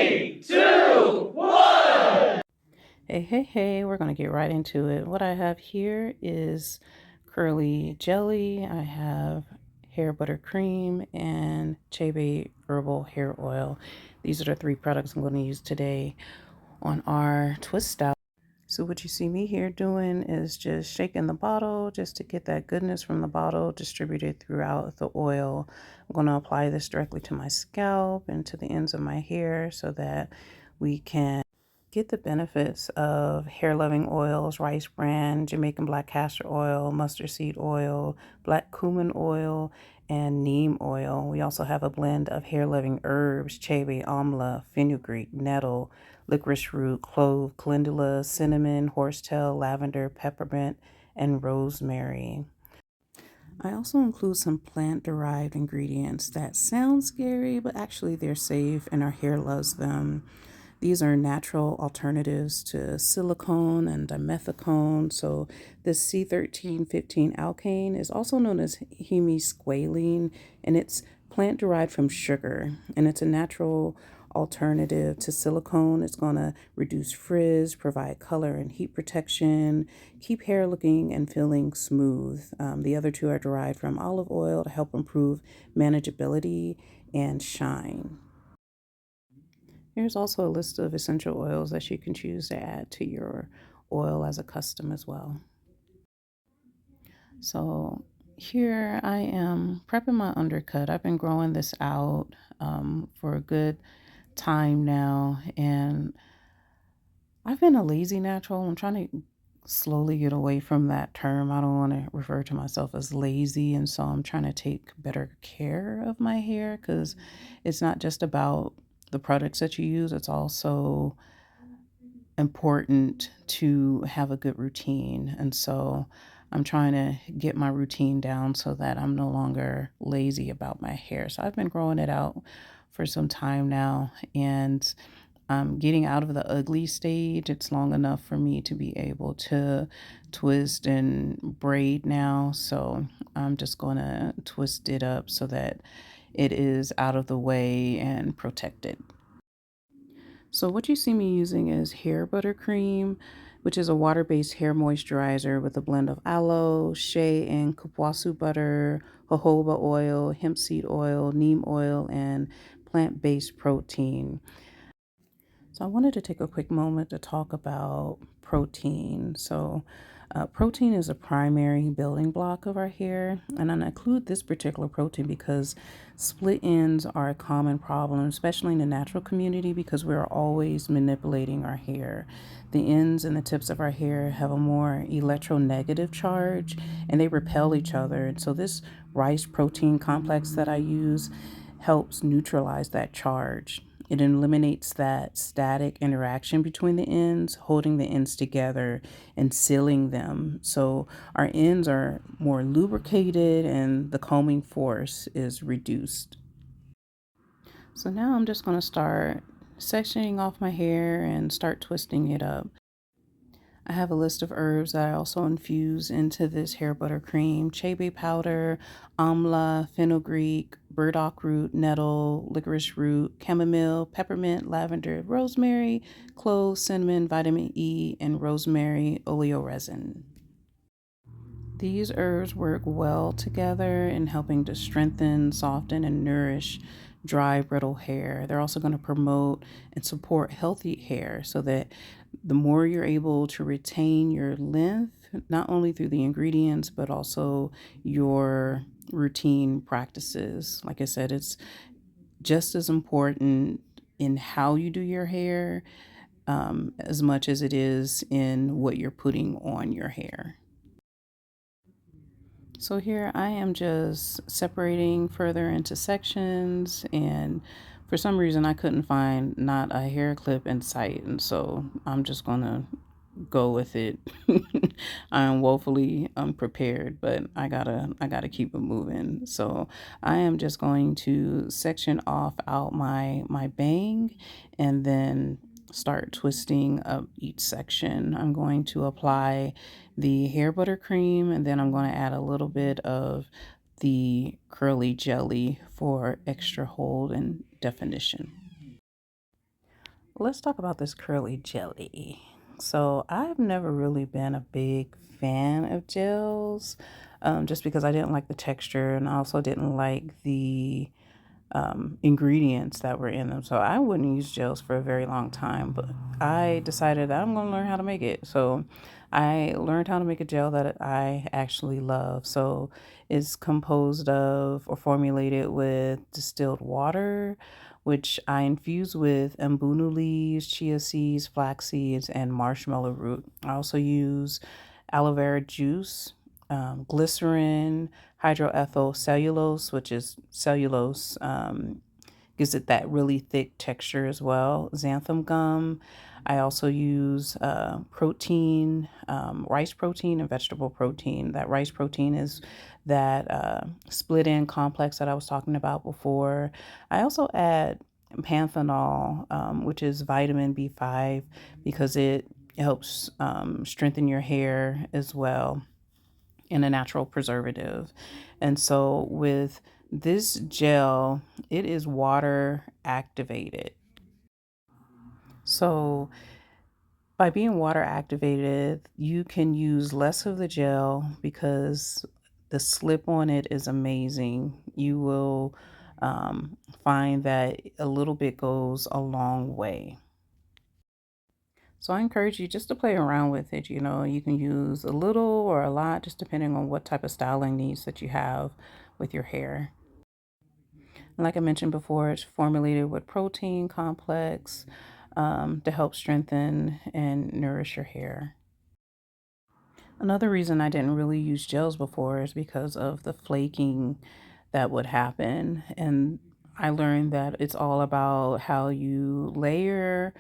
Three, two, one. Hey, we're going to get right into it. What I have here is curly jelly. I have hair butter cream and Chebe Herbal Hair Oil. These are the three products I'm going to use today on our Twistout. So what you see me here doing is just shaking the bottle just to get that goodness from the bottle distributed throughout the oil. I'm going to apply this directly to my scalp and to the ends of my hair so that we can get the benefits of hair-loving oils, rice bran, Jamaican black castor oil, mustard seed oil, black cumin oil, and neem oil. We also have a blend of hair-loving herbs, chebe, amla, fenugreek, nettle, licorice root, clove, calendula, cinnamon, horsetail, lavender, peppermint, and rosemary. I also include some plant-derived ingredients that sound scary, but actually they're safe and our hair loves them. These are natural alternatives to silicone and dimethicone. So this C1315 alkane is also known as hemisqualane, and it's plant-derived from sugar, and it's a natural alternative to silicone. It's going to reduce frizz, provide color and heat protection, keep hair looking and feeling smooth. The other two are derived from olive oil to help improve manageability and shine. Here's also a list of essential oils that you can choose to add to your oil as a custom as well. So here I am prepping my undercut. I've been growing this out for a good time now, and I've been a lazy natural. I'm trying to slowly get away from that term. I don't want to refer to myself as lazy, and so I'm trying to take better care of my hair because it's not just about the products that you use, it's also important to have a good routine. And so I'm trying to get my routine down so that I'm no longer lazy about my hair. So I've been growing it out for some time now, and I'm getting out of the ugly stage. It's long enough for me to be able to twist and braid now. So I'm just going to twist it up so that it is out of the way and protected. So what you see me using is hair butter cream, which is a water-based hair moisturizer with a blend of aloe, shea, and kupwasu butter, jojoba oil, hemp seed oil, neem oil, and plant-based protein. So I wanted to take a quick moment to talk about protein. Protein is a primary building block of our hair, and I include this particular protein because split ends are a common problem, especially in the natural community, because we're always manipulating our hair. The ends and the tips of our hair have a more electronegative charge, and they repel each other. And so this rice protein complex that I use helps neutralize that charge. It eliminates that static interaction between the ends, holding the ends together and sealing them. So our ends are more lubricated and the combing force is reduced. So now I'm just going to start sectioning off my hair and start twisting it up. I have a list of herbs that I also infuse into this hair butter cream: chebe powder, amla, fenugreek, burdock root, nettle, licorice root, chamomile, peppermint, lavender, rosemary, clove, cinnamon, vitamin E, and rosemary oleoresin. These herbs work well together in helping to strengthen, soften, and nourish dry, brittle hair. They're also going to promote and support healthy hair so that the more you're able to retain your length, not only through the ingredients, but also your routine practices. Like I said, it's just as important in how you do your hair as much as it is in what you're putting on your hair. So here I am just separating further into sections, and for some reason I couldn't find not a hair clip in sight, and so I'm just gonna go with it. I am woefully unprepared, but I gotta keep it moving. So I am just going to section off out my bang and then start twisting up each section. I'm going to apply the hair butter cream, and then I'm going to add a little bit of the curly jelly for extra hold and definition. let's talk about this curly jelly. So I've never really been a big fan of gels, just because I didn't like the texture and I also didn't like the ingredients that were in them. So I wouldn't use gels for a very long time, but I decided that I'm going to learn how to make it. So I learned how to make a gel that I actually love. So it's composed of or formulated with distilled water, which I infuse with mbunu leaves, chia seeds, flax seeds, and marshmallow root. I also use aloe vera juice, glycerin, hydroethyl cellulose, which is cellulose, gives it that really thick texture as well. Xanthan gum. I also use protein, rice protein, and vegetable protein. That rice protein is that split in complex that I was talking about before. I also add panthenol, which is vitamin B5, because it helps strengthen your hair as well, and a natural preservative. And so with this gel, it is water activated. So by being water activated, you can use less of the gel because the slip on it is amazing. You will find that a little bit goes a long way. So I encourage you just to play around with it. You know, you can use a little or a lot, just depending on what type of styling needs that you have with your hair. And like I mentioned before, it's formulated with protein complex to help strengthen and nourish your hair. Another reason I didn't really use gels before is because of the flaking that would happen. And I learned that it's all about how you layer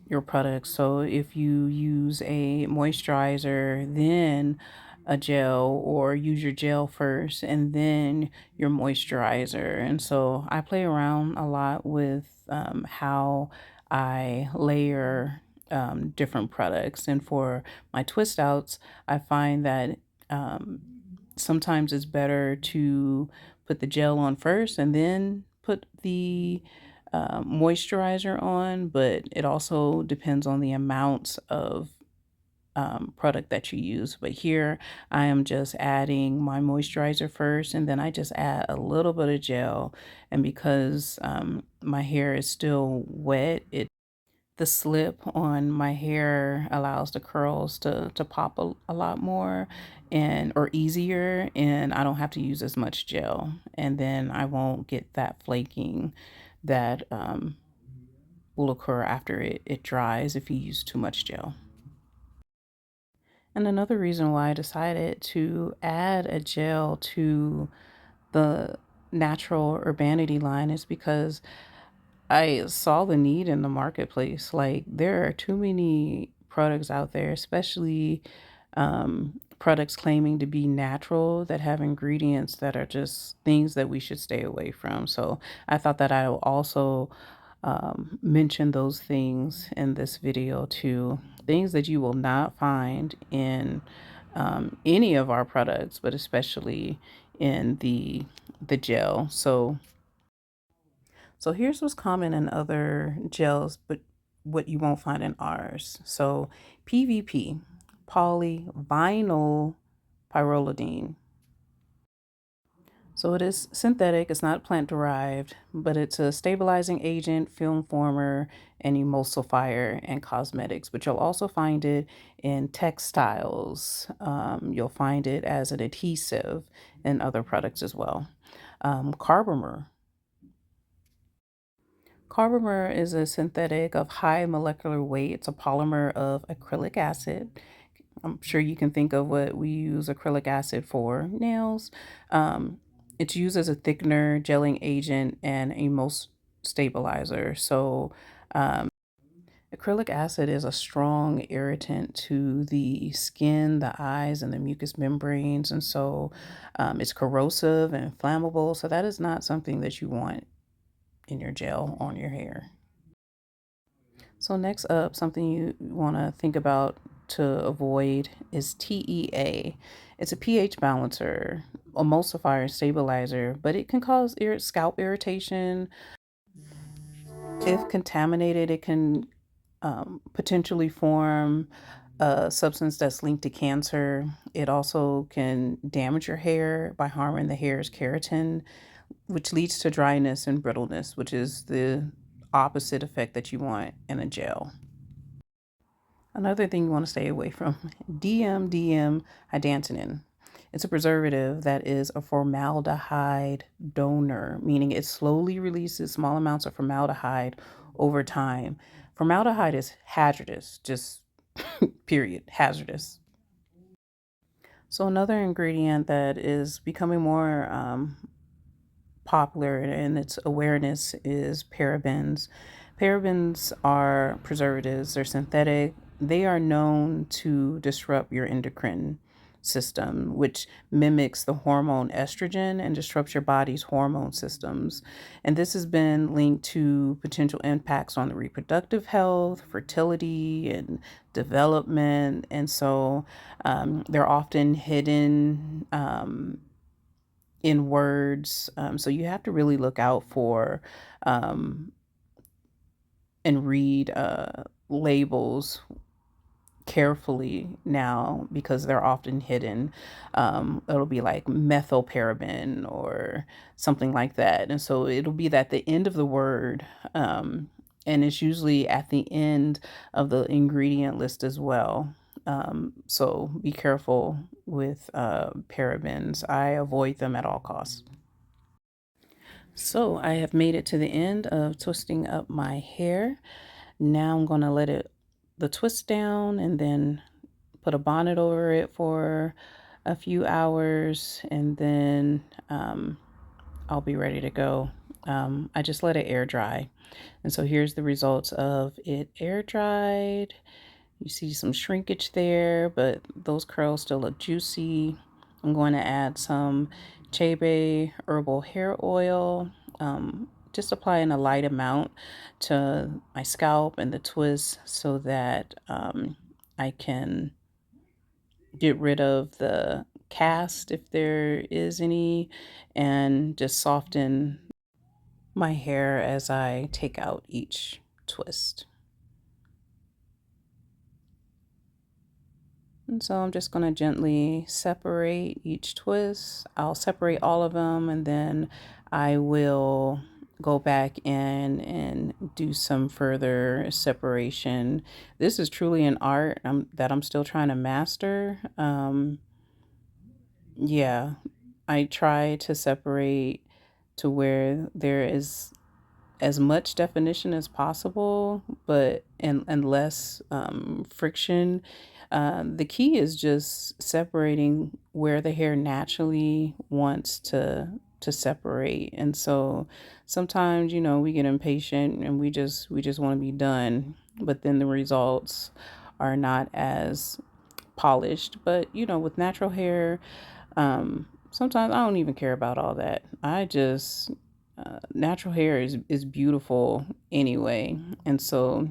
your products. So if you use a moisturizer, then a gel, or use your gel first and then your moisturizer. And so I play around a lot with how I layer different products. And for my twist outs, I find that um, sometimes it's better to put the gel on first and then put the moisturizer on, but it also depends on the amounts of product that you use. But here I am just adding my moisturizer first, and then I just add a little bit of gel. And because my hair is still wet, the slip on my hair allows the curls to pop a lot more and or easier, and I don't have to use as much gel, and then I won't get that flaking that will occur after it dries if you use too much gel. And another reason why I decided to add a gel to the natural Urbanity line is because I saw the need in the marketplace. Like, there are too many products out there, especially products claiming to be natural that have ingredients that are just things that we should stay away from. So I thought that I will also mention those things in this video too. Things that you will not find in any of our products, but especially in the gel. So here's what's common in other gels, but what you won't find in ours. So PVP, polyvinyl pyrrolidine. So it is synthetic, it's not plant derived, but it's a stabilizing agent, film former, and emulsifier in cosmetics. But you'll also find it in textiles. You'll find it as an adhesive in other products as well. Carbomer. Carbomer is a synthetic of high molecular weight. It's a polymer of acrylic acid. I'm sure you can think of what we use acrylic acid for, nails. It's used as a thickener, gelling agent, and a most stabilizer. So, acrylic acid is a strong irritant to the skin, the eyes, and the mucous membranes. And so, it's corrosive and flammable. So, that is not something that you want in your gel on your hair. So next up, something you want to think about to avoid is TEA. It's a pH balancer, emulsifier, stabilizer, but it can cause scalp irritation. If contaminated, it can potentially form a substance that's linked to cancer. It also can damage your hair by harming the hair's keratin, which leads to dryness and brittleness, which is the opposite effect that you want in a gel. Another thing you want to stay away from, DMDM hydantoin. It's a preservative that is a formaldehyde donor, meaning it slowly releases small amounts of formaldehyde over time. Formaldehyde is hazardous, just period, hazardous. So another ingredient that is becoming more popular in its awareness is parabens. Parabens are preservatives, they're synthetic. They are known to disrupt your endocrine system, which mimics the hormone estrogen and disrupts your body's hormone systems. And this has been linked to potential impacts on the reproductive health, fertility, and development. And so they're often hidden. In words. So you have to really look out for um, and read labels carefully now because they're often hidden. It'll be like methylparaben or something like that. And so it'll be at the end of the word. And it's usually at the end of the ingredient list as well. So be careful with parabens. I avoid them at all costs. So I have made it to the end of twisting up my hair. Now I'm going to let the twist down and then put a bonnet over it for a few hours and then I'll be ready to go. I just let it air dry. And so here's the results of it air dried. You see some shrinkage there, but those curls still look juicy. I'm going to add some Chebe Herbal Hair Oil. Just applying a light amount to my scalp and the twist so that I can get rid of the cast if there is any and just soften my hair as I take out each twist. And so I'm just going to gently separate each twist. I'll separate all of them and then I will go back in and do some further separation. This is truly an art that I'm still trying to master. Yeah, I try to separate to where there is as much definition as possible, but and less friction. The key is just separating where the hair naturally wants to separate. And so sometimes, we get impatient and we just want to be done, but then the results are not as polished. But with natural hair, sometimes I don't even care about all that. I just natural hair is beautiful anyway, and so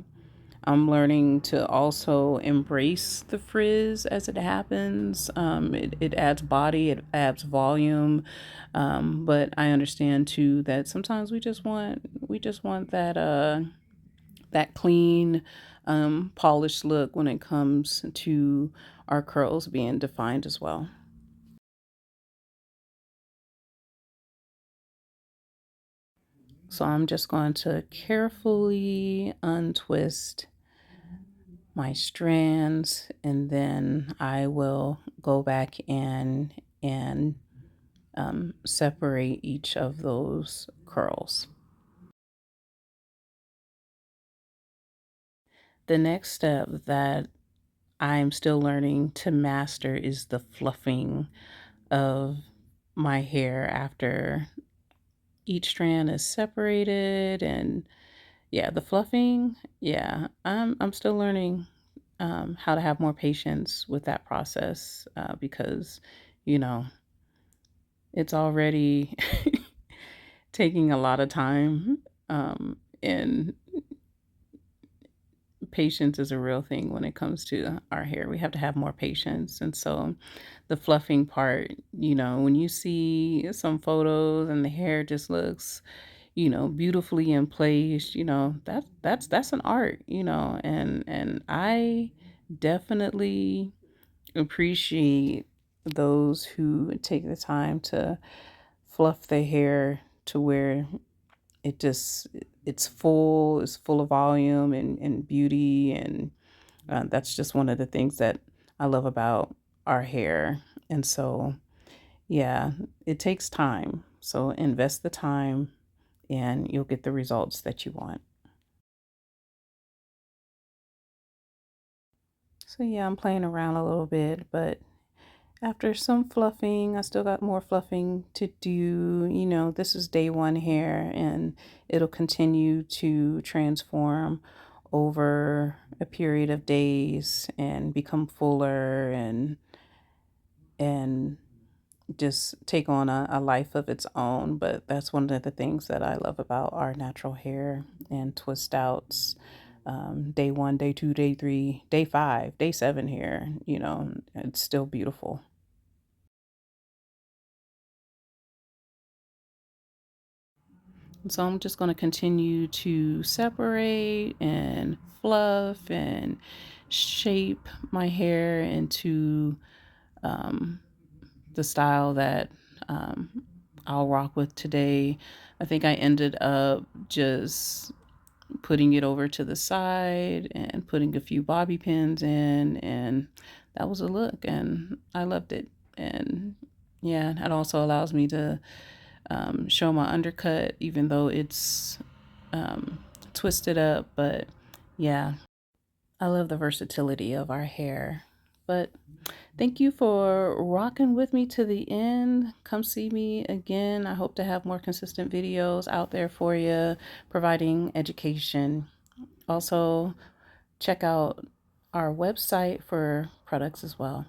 I'm learning to also embrace the frizz as it happens. It adds body, it adds volume, but I understand too that sometimes we just want that clean, polished look when it comes to our curls being defined as well. So I'm just going to carefully untwist my strands and then I will go back in and separate each of those curls. The next step that I'm still learning to master is the fluffing of my hair after each strand is separated. And yeah, the fluffing, yeah, I'm still learning how to have more patience with that process because you know it's already taking a lot of time, and patience is a real thing when it comes to our hair. We have to have more patience. And so the fluffing part, when you see some photos and the hair just looks, beautifully in place, that's an art, and I definitely appreciate those who take the time to fluff their hair to where it just it's full of volume and beauty, and that's just one of the things that I love about our hair. And so, yeah, it takes time. So invest the time and you'll get the results that you want. So, yeah, I'm playing around a little bit, but after some fluffing, I still got more fluffing to do. This is day one hair, and it'll continue to transform over a period of days and become fuller and just take on a life of its own. But that's one of the things that I love about our natural hair and Twistouts. Day one, day two, day three, day five, day seven hair, it's still beautiful. So I'm just going to continue to separate and fluff and shape my hair into um, the style that I'll rock with today. I think I ended up just putting it over to the side and putting a few bobby pins in, and that was a look, and I loved it. And yeah, it also allows me to show my undercut, even though it's um, twisted up. But yeah, I love the versatility of our hair. But thank you for rocking with me to the end. Come see me again. I hope to have more consistent videos out there for you, providing education. Also, check out our website for products as well.